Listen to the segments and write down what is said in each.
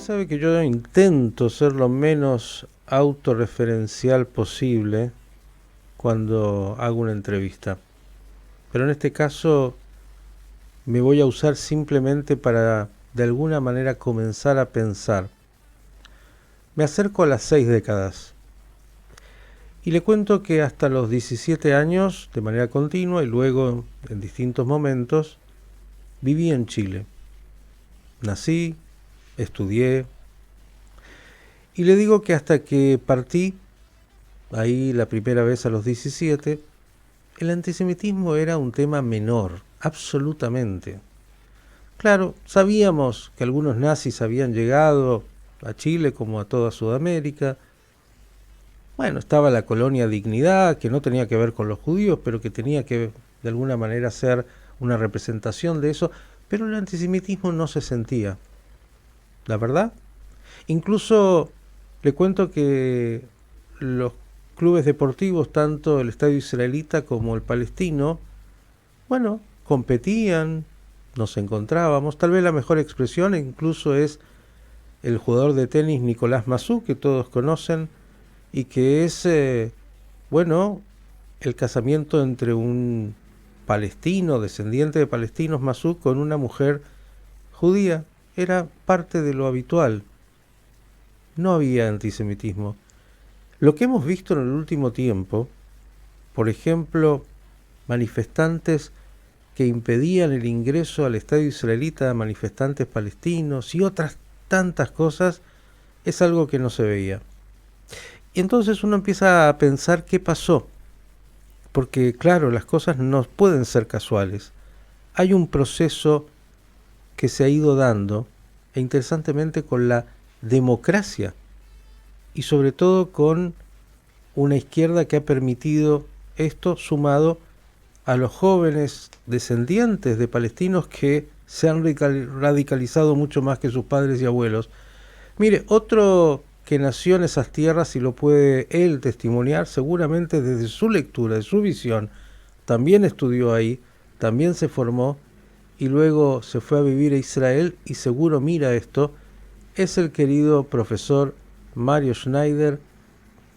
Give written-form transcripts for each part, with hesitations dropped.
sabe que yo intento ser lo menos autorreferencial posible cuando hago una entrevista, pero en este caso me voy a usar simplemente para de alguna manera comenzar a pensar. Me acerco a las 6 décadas y le cuento que hasta los 17 años, de manera continua y luego en distintos momentos, viví en Chile. Nací, estudié y le digo que hasta que partí, ahí la primera vez a los 17, el antisemitismo era un tema menor, absolutamente. Claro, sabíamos que algunos nazis habían llegado a Chile como a toda Sudamérica. Bueno, estaba la colonia Dignidad, que no tenía que ver con los judíos, pero que tenía que de alguna manera ser una representación de eso, pero el antisemitismo no se sentía, la verdad. Incluso le cuento que los clubes deportivos, tanto el estadio israelita como el palestino, bueno, competían, nos encontrábamos. Tal vez la mejor expresión incluso es el jugador de tenis Nicolás Massú, que todos conocen, y que es, bueno, el casamiento entre un palestino, descendiente de palestinos, Massú, con una mujer judía. Era parte de lo habitual. No había antisemitismo. Lo que hemos visto en el último tiempo, por ejemplo, manifestantes que impedían el ingreso al estadio israelita a manifestantes palestinos y otras tantas cosas, es algo que no se veía. Y entonces uno empieza a pensar qué pasó, porque claro, las cosas no pueden ser casuales. Hay un proceso que se ha ido dando, e interesantemente con la democracia, y sobre todo con una izquierda que ha permitido esto, sumado a los jóvenes descendientes de palestinos que se han radicalizado mucho más que sus padres y abuelos. Mire, otro que nació en esas tierras y lo puede él testimoniar, seguramente desde su lectura, de su visión, también estudió ahí, también se formó y luego se fue a vivir a Israel y seguro mira esto, es el querido profesor Mario Schneider,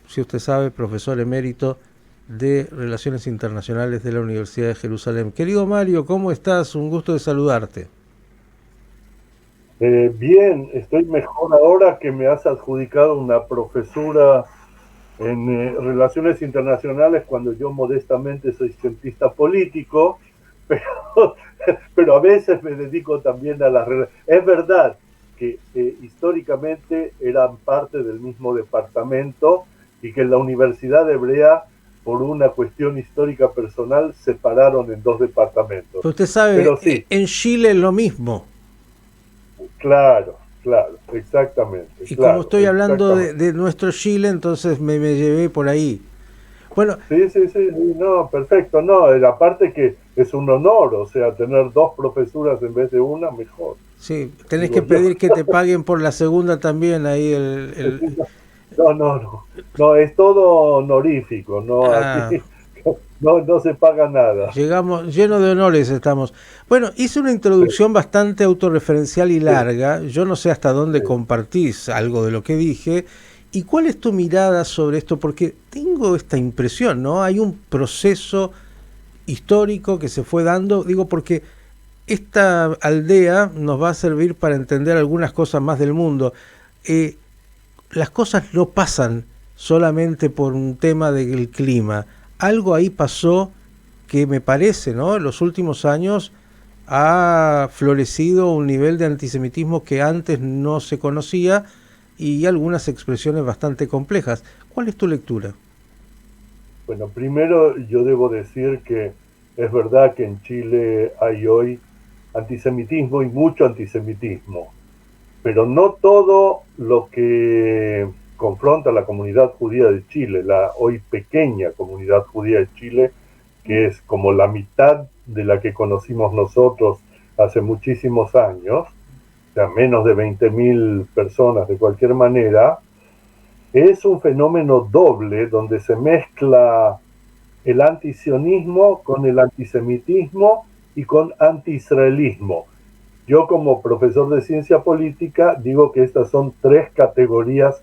si usted sabe, profesor emérito de Relaciones Internacionales de la Universidad de Jerusalén. Querido Mario, ¿cómo estás? Un gusto de saludarte. Bien, estoy mejor ahora que me has adjudicado una profesura en Relaciones Internacionales cuando yo modestamente soy cientista político, pero, pero a veces me dedico también a las relaciones. Es verdad que históricamente eran parte del mismo departamento y que en la Universidad Hebrea, por una cuestión histórica personal, separaron en dos departamentos. Pero usted sabe, Pero sí, en Chile es lo mismo. claro, claro, exactamente, Y como claro, estoy hablando exactamente. de nuestro Chile, entonces me llevé por ahí. Bueno, Sí, sí, sí, sí, no, perfecto, no, aparte que es un honor, o sea, tener dos profesuras en vez de una, mejor, sí, tenés que digo yo. pedir que te paguen por la segunda también ahí No, no, no, no, es todo honorífico, no, aquí ah, no, no se paga nada. llegamos, lleno de honores estamos. Bueno, hice una Sí, introducción bastante autorreferencial y sí, larga. Yo no sé hasta dónde sí. compartís algo de lo que dije. ¿Y cuál es tu mirada sobre esto? Porque tengo esta impresión, ¿no? Hay un proceso histórico que se fue dando, digo, porque esta aldea nos va a servir para entender algunas cosas más del mundo. Eh, las cosas no pasan solamente por un tema del clima. Algo ahí pasó que me parece, ¿no? En los últimos años ha florecido un nivel de antisemitismo que antes no se conocía y algunas expresiones bastante complejas. ¿Cuál es tu lectura? Bueno, primero yo debo decir que es verdad que en Chile hay hoy antisemitismo y mucho antisemitismo, pero no todo lo que confronta a la comunidad judía de Chile, la hoy pequeña comunidad judía de Chile, que es como la mitad de la que conocimos nosotros hace muchísimos años, o sea, menos de 20.000 personas de cualquier manera, es un fenómeno doble donde se mezcla el antisionismo con el antisemitismo y con antiisraelismo. Yo como profesor de ciencia política digo que estas son tres categorías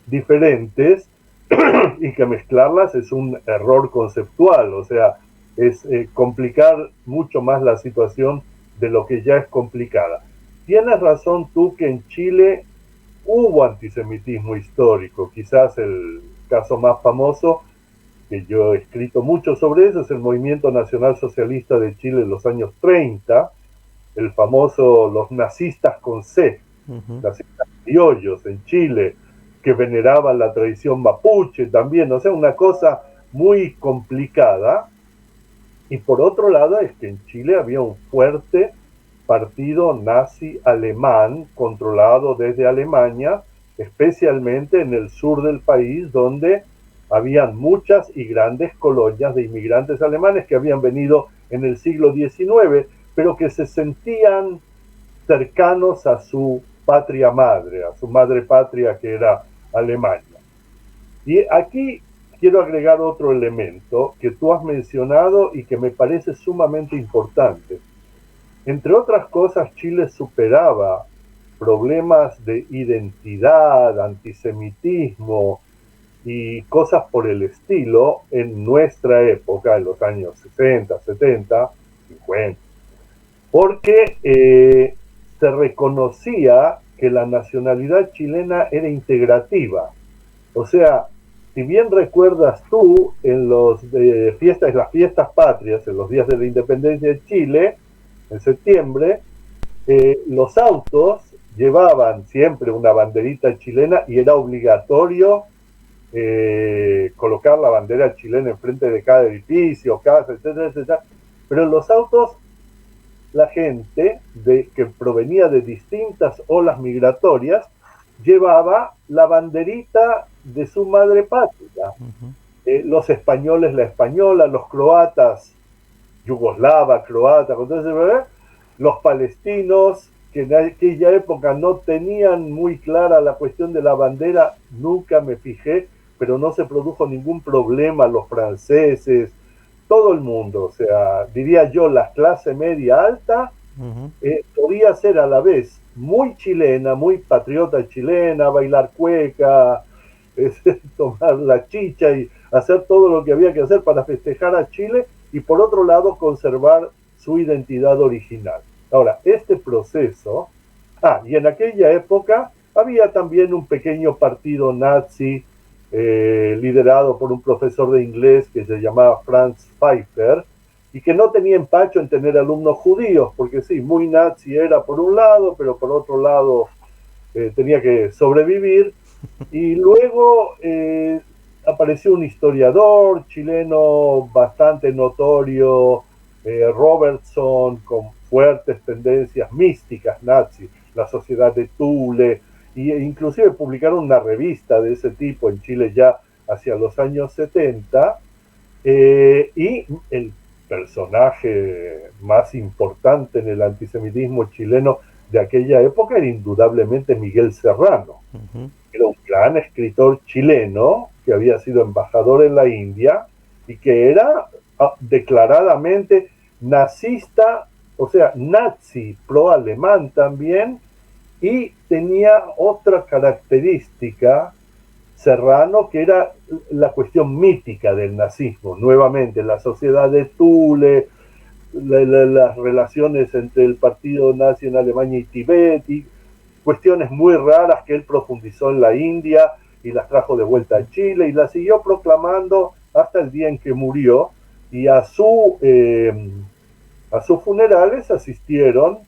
diferentes y que mezclarlas es un error conceptual, o sea, es complicar mucho más la situación de lo que ya es complicada. Tienes razón tú que en Chile hubo antisemitismo histórico, quizás el caso más famoso, que yo he escrito mucho sobre eso, es el Movimiento Nacional Socialista de Chile en los años 30, el famoso los nazistas con C, nazistas criollos en Chile, que veneraban la tradición mapuche también, o sea, una cosa muy complicada. Y por otro lado es que en Chile había un fuerte partido nazi alemán controlado desde Alemania, especialmente en el sur del país, donde habían muchas y grandes colonias de inmigrantes alemanes que habían venido en el siglo XIX, pero que se sentían cercanos a su patria madre, a su madre patria que era Alemania. Y aquí quiero agregar otro elemento que tú has mencionado y que me parece sumamente importante. Entre otras cosas, Chile superaba problemas de identidad, antisemitismo y cosas por el estilo en nuestra época, en los años 60, 70, 50, porque se reconocía que la nacionalidad chilena era integrativa. O sea, si bien recuerdas tú en las fiestas patrias, en los días de la independencia de Chile, en septiembre, los autos llevaban siempre una banderita chilena y era obligatorio colocar la bandera chilena enfrente de cada edificio, casa, etcétera, etcétera. Pero en los autos la gente que provenía de distintas olas migratorias llevaba la banderita de su madre patria. Los españoles la española, los croatas yugoslava, croata, los palestinos que en aquella época no tenían muy clara la cuestión de la bandera, nunca me fijé, pero no se produjo ningún problema, los franceses, todo el mundo, o sea, diría yo, la clase media alta podía ser a la vez muy chilena, muy patriota chilena, bailar cueca, tomar la chicha y hacer todo lo que había que hacer para festejar a Chile y por otro lado conservar su identidad original. Ahora, este proceso, y en aquella época había también un pequeño partido nazi liderado por un profesor de inglés que se llamaba Franz Pfeiffer y que no tenía empacho en tener alumnos judíos, porque sí, muy nazi era por un lado, pero por otro lado tenía que sobrevivir. Y luego apareció un historiador chileno bastante notorio, Robertson, con fuertes tendencias místicas nazis, la Sociedad de Thule, e inclusive publicaron una revista de ese tipo en Chile ya hacia los años 70, y el personaje más importante en el antisemitismo chileno de aquella época era indudablemente Miguel Serrano. Era un gran escritor chileno que había sido embajador en la India y que era declaradamente nazista, o sea, nazi pro-alemán también, y tenía otra característica, Serrano, que era la cuestión mítica del nazismo, nuevamente, la sociedad de Thule, las relaciones entre el partido nazi en Alemania y Tibet, y cuestiones muy raras que él profundizó en la India y las trajo de vuelta a Chile y las siguió proclamando hasta el día en que murió, y a sus funerales asistieron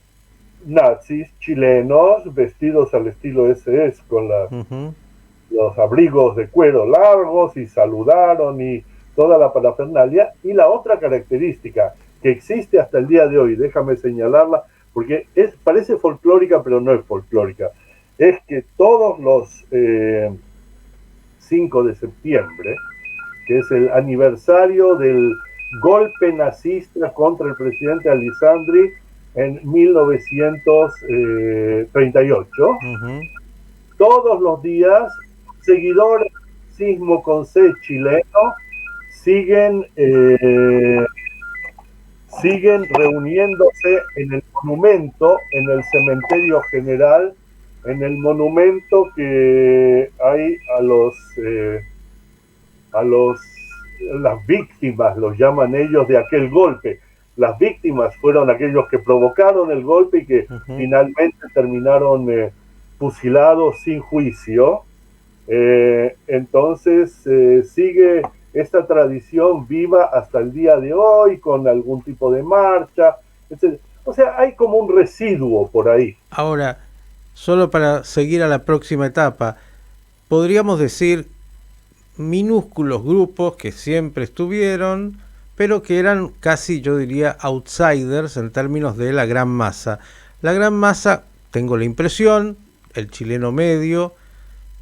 nazis chilenos vestidos al estilo SS con los abrigos de cuero largos y saludaron y toda la parafernalia. Y la otra característica que existe hasta el día de hoy, déjame señalarla, porque parece folclórica, pero no es folclórica, es que todos los 5 de septiembre, que es el aniversario del golpe nazista contra el presidente Alessandri en 1938, todos los días seguidores del nazismo con C chileno siguen siguen reuniéndose en el monumento, en el cementerio general, en el monumento que hay a las víctimas, los llaman ellos, de aquel golpe. Las víctimas fueron aquellos que provocaron el golpe y que finalmente terminaron fusilados sin juicio. Entonces sigue esta tradición viva hasta el día de hoy con algún tipo de marcha, etc. O sea, hay como un residuo por ahí. Ahora, solo para seguir a la próxima etapa, podríamos decir minúsculos grupos que siempre estuvieron, pero que eran casi, yo diría, outsiders en términos de la gran masa. La gran masa, tengo la impresión, el chileno medio,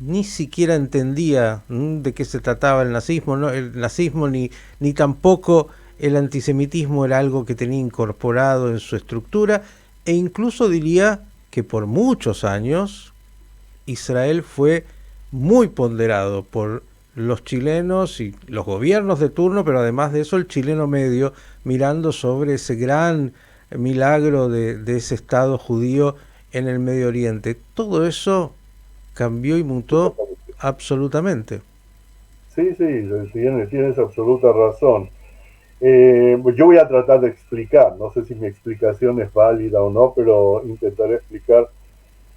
ni siquiera entendía de qué se trataba el nazismo, ¿no? El nazismo ni tampoco el antisemitismo era algo que tenía incorporado en su estructura, e incluso diría que por muchos años Israel fue muy ponderado por los chilenos y los gobiernos de turno, pero además de eso el chileno medio mirando sobre ese gran milagro de ese Estado judío en el Medio Oriente. Todo eso cambió y mutó absolutamente. Sí, tienes absoluta razón. Yo voy a tratar de explicar, no sé si mi explicación es válida o no, pero intentaré explicar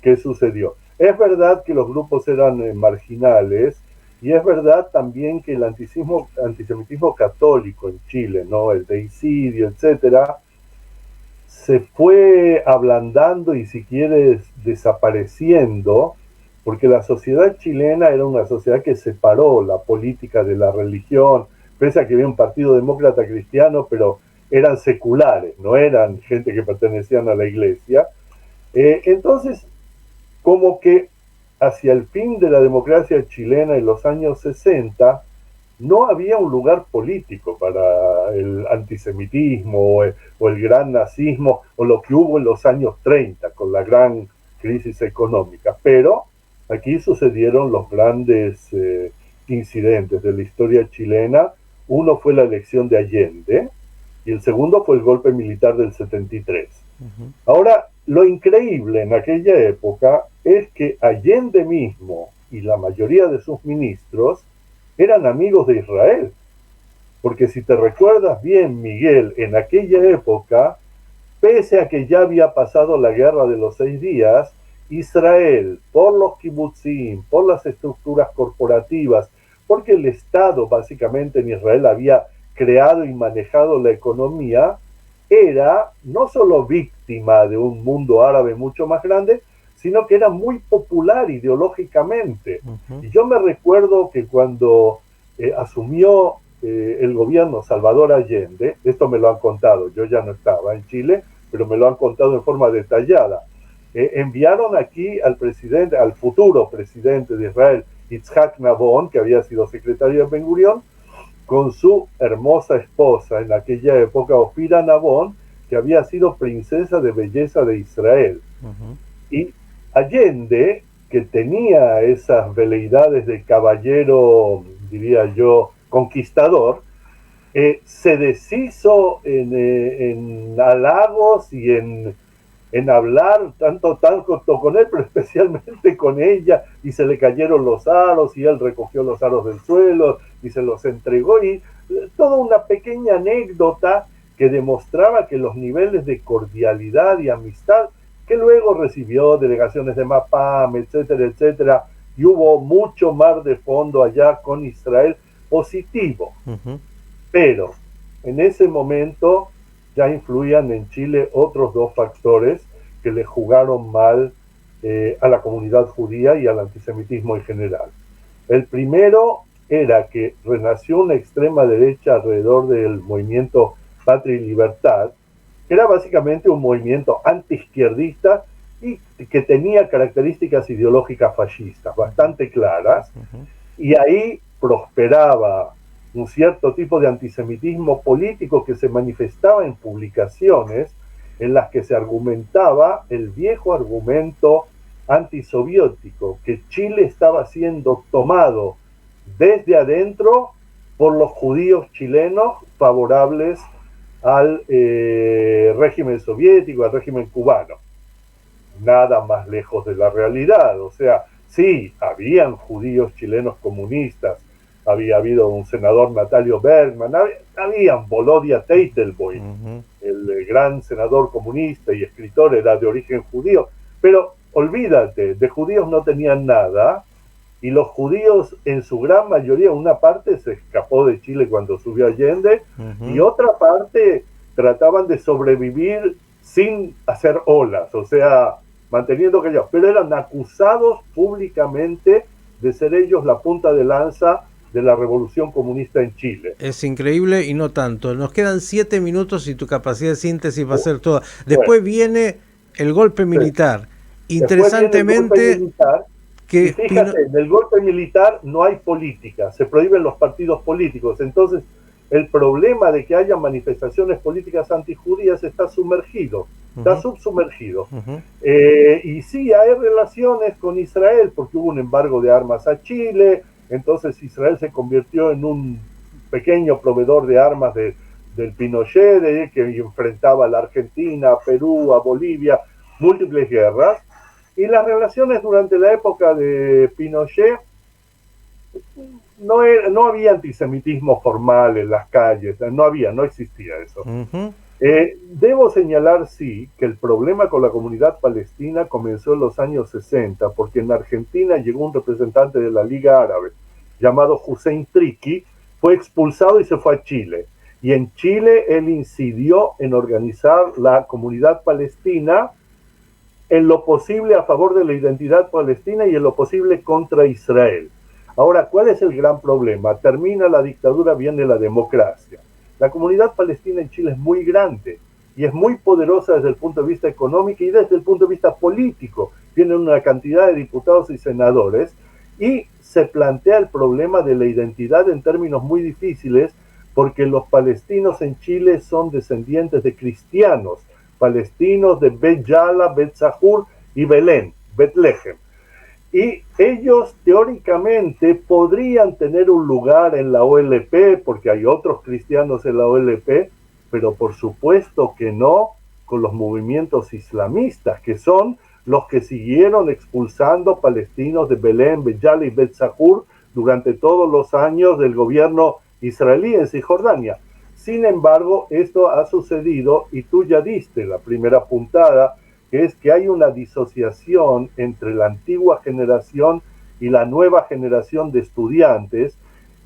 qué sucedió. Es verdad que los grupos eran marginales y es verdad también que el antisemitismo católico en Chile, ¿no? El deicidio, etcétera, se fue ablandando y si quieres desapareciendo, porque la sociedad chilena era una sociedad que separó la política de la religión, pese a que había un partido demócrata cristiano, pero eran seculares, no eran gente que pertenecían a la iglesia. Entonces, como que hacia el fin de la democracia chilena en los años 60, no había un lugar político para el antisemitismo o el gran nazismo o lo que hubo en los años 30 con la gran crisis económica. Pero aquí sucedieron los grandes incidentes de la historia chilena. Uno fue la elección de Allende y el segundo fue el golpe militar del 73. Ahora, lo increíble en aquella época es que Allende mismo y la mayoría de sus ministros eran amigos de Israel. Porque si te recuerdas bien, Miguel, en aquella época, pese a que ya había pasado la guerra de los 6 días, Israel, por los kibutzim, por las estructuras corporativas, porque el Estado básicamente en Israel había creado y manejado la economía, era no solo víctima de un mundo árabe mucho más grande, sino que era muy popular ideológicamente. Y yo me recuerdo que cuando asumió el gobierno Salvador Allende, esto me lo han contado, yo ya no estaba en Chile, pero me lo han contado en forma detallada, enviaron aquí al presidente, al futuro presidente de Israel, Yitzhak Nabon, que había sido secretario de Ben Gurión, con su hermosa esposa en aquella época, Ofira Nabon, que había sido princesa de belleza de Israel. Y Allende, que tenía esas veleidades de caballero, diría yo, conquistador, se deshizo en halagos y en hablar tanto con él, pero especialmente con ella, y se le cayeron los aros y él recogió los aros del suelo y se los entregó, y toda una pequeña anécdota que demostraba que los niveles de cordialidad y amistad, que luego recibió delegaciones de Mapam, etcétera, etcétera, y hubo mucho mar de fondo allá con Israel positivo. Pero en ese momento ya influían en Chile otros dos factores que le jugaron mal a la comunidad judía y al antisemitismo en general. El primero era que renació una extrema derecha alrededor del movimiento Patria y Libertad, que era básicamente un movimiento antiizquierdista y que tenía características ideológicas fascistas bastante claras, y ahí prosperaba un cierto tipo de antisemitismo político que se manifestaba en publicaciones en las que se argumentaba el viejo argumento antisoviético, que Chile estaba siendo tomado desde adentro por los judíos chilenos favorables al régimen soviético, al régimen cubano. Nada más lejos de la realidad. O sea, sí, habían judíos chilenos comunistas, había habido un senador Natalio Bergman, habían Volodya Teitelboy, el gran senador comunista y escritor, era de origen judío, pero olvídate, de judíos no tenían nada, y los judíos en su gran mayoría, una parte se escapó de Chile cuando subió Allende, y otra parte trataban de sobrevivir sin hacer olas, o sea, manteniendo callados, pero eran acusados públicamente de ser ellos la punta de lanza de la revolución comunista en Chile. Es increíble y no tanto. Nos quedan 7 minutos y tu capacidad de síntesis va a ser toda. Después viene el golpe militar. Interesantemente, que y fíjate, en el golpe militar no hay política, se prohíben los partidos políticos. Entonces, el problema de que haya manifestaciones políticas antijudías está sumergido, está subsumergido. Y sí, hay relaciones con Israel, porque hubo un embargo de armas a Chile, entonces Israel se convirtió en un pequeño proveedor de armas del Pinochet, que enfrentaba a la Argentina, a Perú, a Bolivia, múltiples guerras. Y las relaciones durante la época de Pinochet, no había antisemitismo formal en las calles, no existía eso. Debo señalar, sí, que el problema con la comunidad palestina comenzó en los años 60, porque en Argentina llegó un representante de la Liga Árabe, llamado Hussein Triki, fue expulsado y se fue a Chile. Y en Chile él incidió en organizar la comunidad palestina en lo posible a favor de la identidad palestina y en lo posible contra Israel. Ahora, ¿cuál es el gran problema? Termina la dictadura, viene la democracia. La comunidad palestina en Chile es muy grande y es muy poderosa desde el punto de vista económico y desde el punto de vista político. Tienen una cantidad de diputados y senadores y se plantea el problema de la identidad en términos muy difíciles porque los palestinos en Chile son descendientes de cristianos, palestinos de Bet Yala, Bet Sahur y Belén, Betlehem. Y ellos teóricamente podrían tener un lugar en la OLP, porque hay otros cristianos en la OLP, pero por supuesto que no con los movimientos islamistas, que son los que siguieron expulsando palestinos de Belén, Bet Yala y Bet Sahur durante todos los años del gobierno israelí en Cisjordania. Sin embargo, esto ha sucedido y tú ya diste la primera puntada, que es que hay una disociación entre la antigua generación y la nueva generación de estudiantes,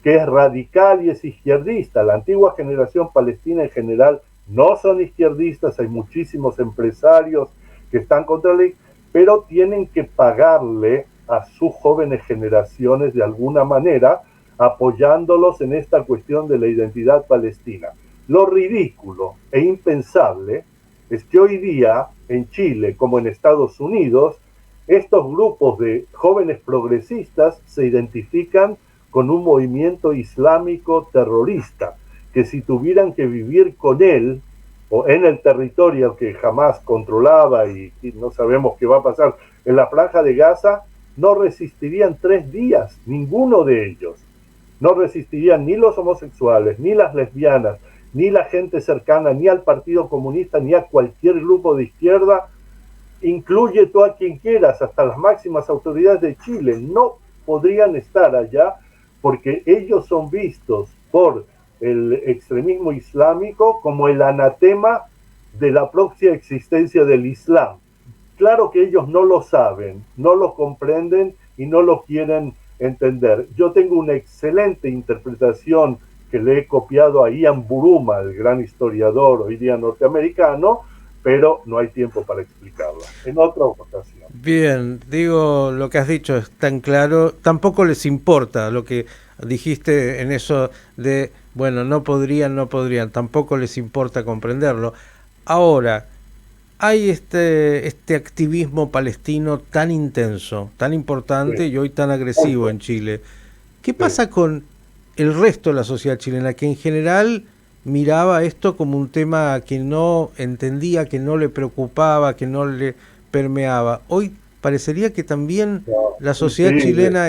que es radical y es izquierdista. La antigua generación palestina en general no son izquierdistas, hay muchísimos empresarios que están contra la ley, pero tienen que pagarle a sus jóvenes generaciones de alguna manera, apoyándolos en esta cuestión de la identidad palestina. Lo ridículo e impensable es que hoy día en Chile como en Estados Unidos estos grupos de jóvenes progresistas se identifican con un movimiento islámico terrorista, que si tuvieran que vivir con él o en el territorio que jamás controlaba y no sabemos qué va a pasar en la Franja de Gaza, no resistirían 3 días, ninguno de ellos. No resistirían ni los homosexuales, ni las lesbianas, ni la gente cercana, ni al Partido Comunista, ni a cualquier grupo de izquierda. Incluye tú a quien quieras, hasta las máximas autoridades de Chile, no podrían estar allá porque ellos son vistos por el extremismo islámico como el anatema de la propia existencia del Islam. Claro que ellos no lo saben, no lo comprenden y no lo quieren entender. Yo tengo una excelente interpretación que le he copiado a Ian Buruma, el gran historiador hoy día norteamericano, pero no hay tiempo para explicarla. En otra ocasión. Bien, digo, lo que has dicho es tan claro, tampoco les importa lo que dijiste en eso de, bueno, no podrían, tampoco les importa comprenderlo. Ahora, hay este activismo palestino tan intenso, tan importante y hoy tan agresivo en Chile. ¿Qué pasa con el resto de la sociedad chilena, que en general miraba esto como un tema que no entendía, que no le preocupaba, que no le permeaba? Hoy parecería que también la sociedad chilena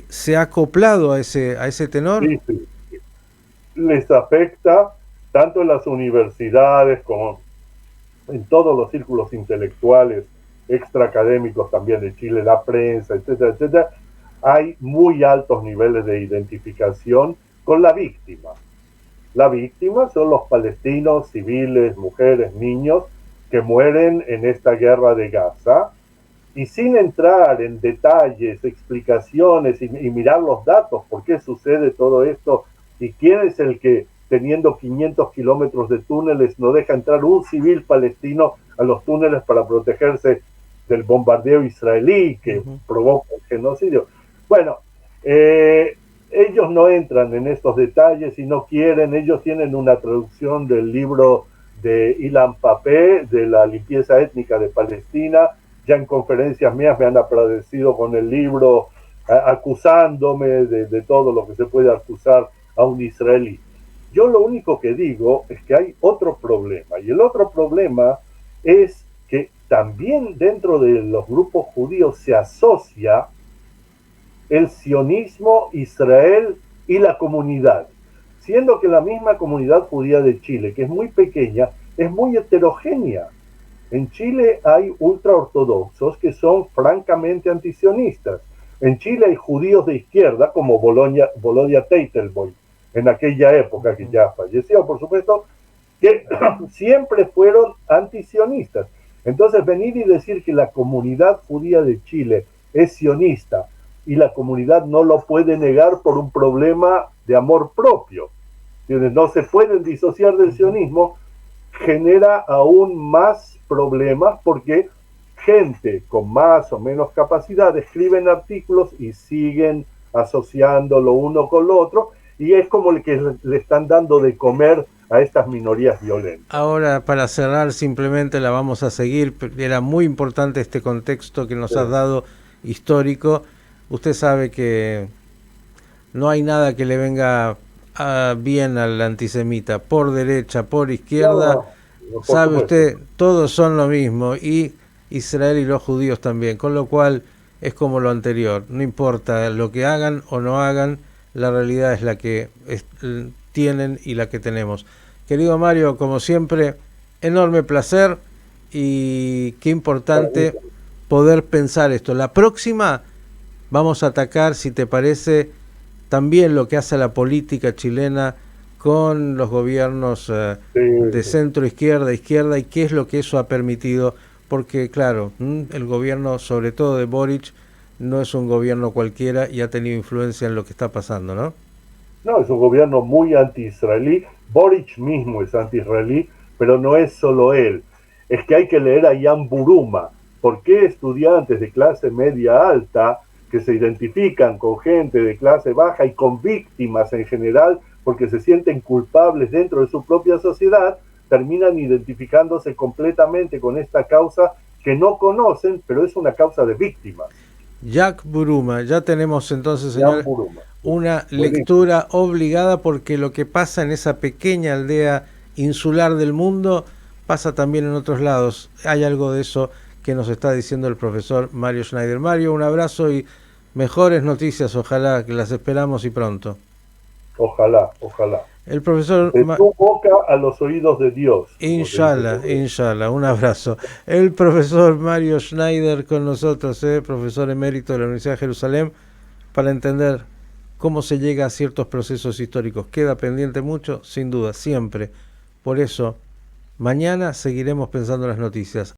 se ha acoplado a ese tenor. Les afecta tanto en las universidades como en todos los círculos intelectuales, extraacadémicos también de Chile, la prensa, etcétera, etcétera, hay muy altos niveles de identificación con la víctima. La víctima son los palestinos, civiles, mujeres, niños, que mueren en esta guerra de Gaza, y sin entrar en detalles, explicaciones y mirar los datos, por qué sucede todo esto y quién es el que, teniendo 500 kilómetros de túneles, no deja entrar un civil palestino a los túneles para protegerse del bombardeo israelí que provoca el genocidio. Bueno, ellos no entran en estos detalles y no quieren. Ellos tienen una traducción del libro de Ilan Pappé, de la limpieza étnica de Palestina. Ya en conferencias mías me han aparecido con el libro acusándome de todo lo que se puede acusar a un israelí. Yo lo único que digo es que hay otro problema, y el otro problema es que también dentro de los grupos judíos se asocia el sionismo, Israel y la comunidad, siendo que la misma comunidad judía de Chile, que es muy pequeña, es muy heterogénea. En Chile hay ultraortodoxos que son francamente antisionistas. En Chile hay judíos de izquierda como Volodya Teitelboy, en aquella época, que ya falleció, por supuesto, que siempre fueron antisionistas. Entonces, venir y decir que la comunidad judía de Chile es sionista y la comunidad no lo puede negar por un problema de amor propio, no se pueden disociar del sionismo, genera aún más problemas, porque gente con más o menos capacidad escriben artículos y siguen asociando lo uno con lo otro, y es como el que le están dando de comer a estas minorías violentas. Ahora, para cerrar, simplemente la vamos a seguir. Era muy importante este contexto que nos has dado histórico. Usted sabe que no hay nada que le venga bien al antisemita, por derecha, por izquierda. No, sabe usted, todos son lo mismo, y Israel y los judíos también, con lo cual es como lo anterior, no importa lo que hagan o no hagan, la realidad es la que tienen y la que tenemos. Querido Mario, como siempre, enorme placer, y qué importante poder pensar esto. La próxima vamos a atacar, si te parece, también lo que hace la política chilena con los gobiernos de centro, izquierda, izquierda, y qué es lo que eso ha permitido, porque claro, el gobierno, sobre todo de Boric, no es un gobierno cualquiera y ha tenido influencia en lo que está pasando, ¿no? No, es un gobierno muy anti-israelí. Boric mismo es anti-israelí, pero no es solo él. Es que hay que leer a Jan Buruma. ¿Por qué estudiantes de clase media alta, que se identifican con gente de clase baja y con víctimas en general, porque se sienten culpables dentro de su propia sociedad, terminan identificándose completamente con esta causa que no conocen, pero es una causa de víctimas? Jack Buruma, ya tenemos entonces, señor, una lectura obligada, porque lo que pasa en esa pequeña aldea insular del mundo pasa también en otros lados. Hay algo de eso que nos está diciendo el profesor Mario Schneider. Mario, un abrazo y mejores noticias, ojalá, que las esperamos y pronto. Ojalá, ojalá. El profesor... De tu boca a los oídos de Dios. Inshallah, inshallah, un abrazo. El profesor Mario Schneider con nosotros, profesor emérito de la Universidad de Jerusalén, para entender cómo se llega a ciertos procesos históricos. Queda pendiente mucho, sin duda, siempre. Por eso, mañana seguiremos pensando en las noticias.